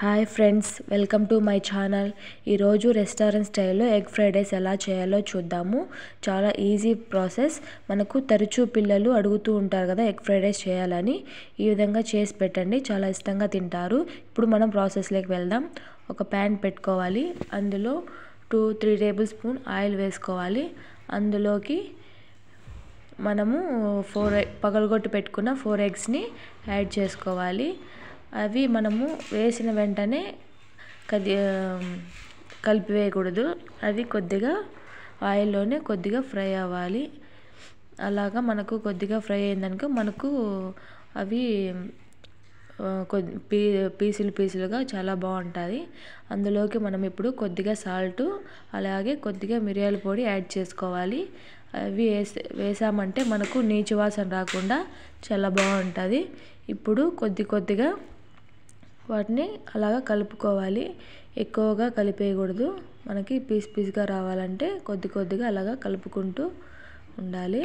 Hi friends, welcome to my channel. ఈరోజు restaurant స్టైల్లో egg fried rice ఎలా చేయాలో చూద్దాము. చాలా ఈజీ ప్రాసెస్. మనకు తరచూ పిల్లలు అడుగుతూ ఉంటారు కదా ఎగ్ ఫ్రైడ్ రైస్ చేయాలని. ఈ విధంగా చేసి పెట్టండి, చాలా ఇష్టంగా తింటారు. ఇప్పుడు మనం ప్రాసెస్లోకి వెళ్దాం. ఒక ప్యాన్ పెట్టుకోవాలి. అందులో 2-3 టేబుల్ స్పూన్ ఆయిల్ వేసుకోవాలి. అందులోకి మనము పగలగొట్టి పెట్టుకున్న 4 ఎగ్స్ని యాడ్ చేసుకోవాలి. అవి మనము వేసిన వెంటనే కలిపివేయకూడదు. అది కొద్దిగా ఆయిల్లోనే కొద్దిగా ఫ్రై అవ్వాలి. అలాగా మనకు కొద్దిగా ఫ్రై అయిందనుకో మనకు అవి పీసులుగా చాలా బాగుంటుంది. అందులోకి మనం ఇప్పుడు కొద్దిగా సాల్ట్, అలాగే కొద్దిగా మిరియాల పొడి యాడ్ చేసుకోవాలి. అవి వేసామంటే మనకు నీచు వాసన రాకుండా చాలా బాగుంటుంది. ఇప్పుడు కొద్దిగా వాటిని అలాగా కలుపుకోవాలి. ఎక్కువగా కలిపేయకూడదు. మనకి పీస్గా రావాలంటే కొద్దిగా అలాగా కలుపుకుంటూ ఉండాలి.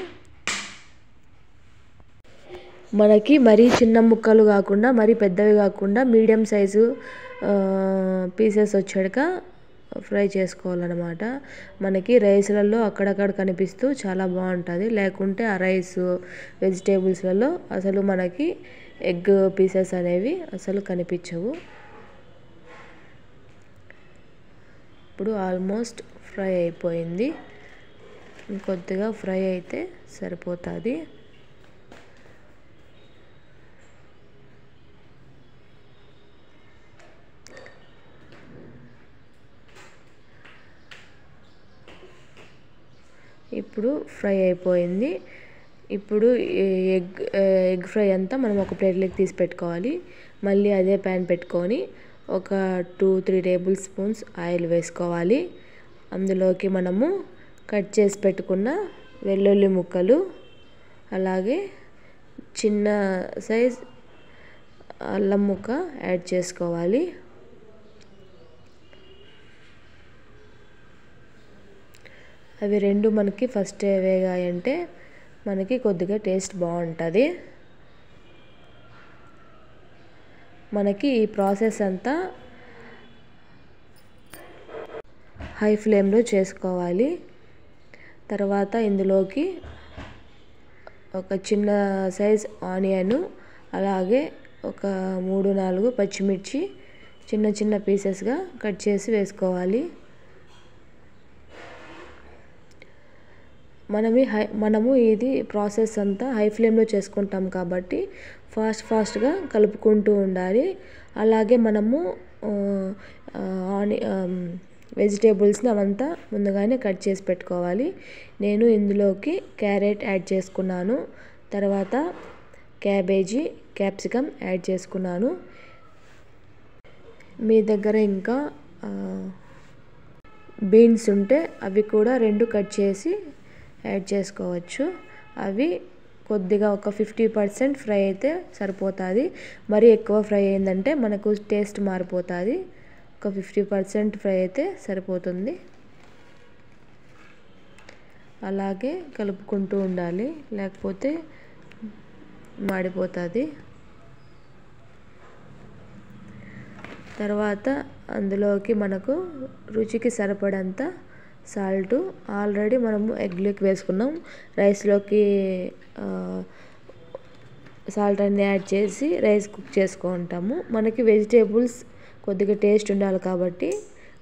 మనకి మరీ చిన్న ముక్కలు కాకుండా మరీ పెద్దవి కాకుండా మీడియం సైజు పీసెస్ వచ్చాక ఫ్రై చేసుకోవాలన్నమాట. మనకి రైస్లలో అక్కడక్కడ కనిపిస్తూ చాలా బాగుంటుంది. లేకుంటే ఆ రైస్ వెజిటేబుల్స్లలో అసలు మనకి ఎగ్ పీసెస్ అనేవి అసలు కనిపించవు. ఇప్పుడు ఆల్మోస్ట్ ఫ్రై అయిపోయింది. కొద్దిగా ఫ్రై అయితే సరిపోతుంది. ఇప్పుడు ఫ్రై అయిపోయింది. ఇప్పుడు ఎగ్ ఫ్రై అంతా మనం ఒక ప్లేట్లోకి తీసి పెట్టుకోవాలి. మళ్ళీ అదే ప్యాన్ పెట్టుకొని ఒక 2-3 టేబుల్ స్పూన్స్ ఆయిల్ వేసుకోవాలి. అందులోకి మనము కట్ చేసి పెట్టుకున్న వెల్లుల్లి ముక్కలు, అలాగే చిన్న సైజ్ అల్లం ముక్క యాడ్ చేసుకోవాలి. అవి రెండు మనకి ఫస్ట్ వేగాయంటే మనకి కొద్దిగా టేస్ట్ బాగుంటుంది. మనకి ఈ ప్రాసెస్ అంతా హై ఫ్లేమ్లో చేసుకోవాలి. తర్వాత ఇందులోకి ఒక చిన్న సైజ్ ఆనియన్, అలాగే ఒక 3-4 పచ్చిమిర్చి చిన్న పీసెస్గా కట్ చేసి వేసుకోవాలి. మనము ఇది ప్రాసెస్ అంతా హై ఫ్లేమ్లో చేసుకుంటాం కాబట్టి ఫాస్ట్గా కలుపుకుంటూ ఉండాలి. అలాగే మనము వెజిటేబుల్స్ని అవంతా ముందుగానే కట్ చేసి పెట్టుకోవాలి. నేను ఇందులోకి క్యారెట్ యాడ్ చేసుకున్నాను. తర్వాత క్యాబేజీ, క్యాప్సికమ్ యాడ్ చేసుకున్నాను. మీ దగ్గర ఇంకా బీన్స్ ఉంటే అవి కూడా 2 కట్ చేసి యాడ్ చేసుకోవచ్చు. అవి కొద్దిగా ఒక 50% ఫ్రై అయితే సరిపోతుంది. మరీ ఎక్కువ ఫ్రై అయిందంటే మనకు టేస్ట్ మారిపోతుంది. ఒక 50% ఫ్రై అయితే సరిపోతుంది. అలాగే కలుపుకుంటూ ఉండాలి, లేకపోతే మాడిపోతుంది. తర్వాత అందులోకి మనకు రుచికి సరిపడంత సాల్ట్ ఆల్రెడీ మనము ఎగ్లోకి వేసుకున్నాం. రైస్లోకి సాల్ట్ అన్ని యాడ్ చేసి రైస్ కుక్ చేసుకుంటాము. మనకి వెజిటేబుల్స్ కొద్దిగా టేస్ట్ ఉండాలి కాబట్టి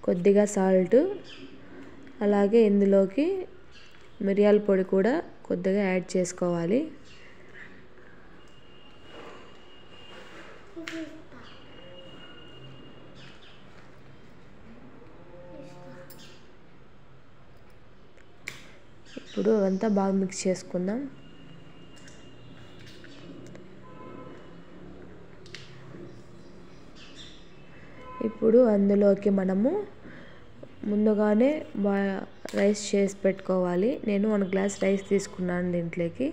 కొద్దిగా సాల్ట్, అలాగే ఇందులోకి మిరియాల పొడి కూడా కొద్దిగా యాడ్ చేసుకోవాలి. ఇప్పుడు అవంతా బాగా మిక్స్ చేసుకుందాం. ఇప్పుడు అందులోకి మనము ముందుగానే రైస్ చేసి పెట్టుకోవాలి. నేను 1 గ్లాస్ రైస్ తీసుకున్నాను దీంట్లోకి.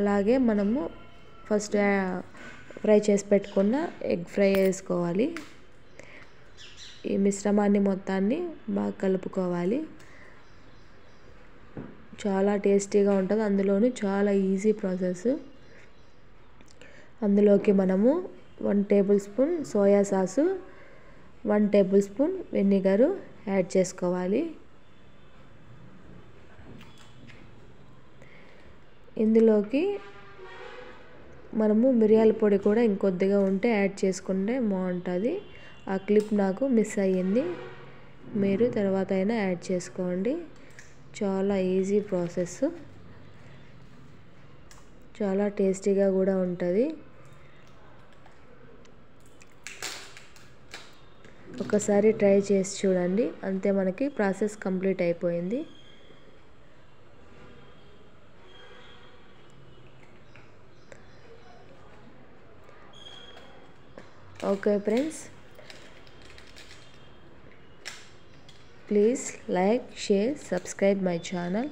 అలాగే మనము ఫస్ట్ ఫ్రై చేసి పెట్టుకున్న ఎగ్ ఫ్రై వేసుకోవాలి. ఈ మిశ్రమాన్ని మొత్తాన్ని బాగా కలుపుకోవాలి. చాలా టేస్టీగా ఉంటుంది. అందులోనూ చాలా ఈజీ ప్రాసెస్. అందులోకి మనము 1 table spoon soya sauce, 1 table spoon vinegar add చేసుకోవాలి. ఇందులోకి మనము మిరియాల పొడి కూడా ఇంకొద్దిగా ఉంటే యాడ్ చేసుకుంటే బాగుంటుంది. ఆ క్లిప్ నాకు మిస్ అయ్యింది, మీరు తర్వాత అయినా యాడ్ చేసుకోండి. చాలా ఈజీ ప్రాసెస్, చాలా టేస్టీగా కూడా ఉంటుంది. ఒకసారి ట్రై చేసి చూడండి, అంతే మనకి ప్రాసెస్ కంప్లీట్ అయిపోయింది. Okay friends, please like, share, subscribe my channel.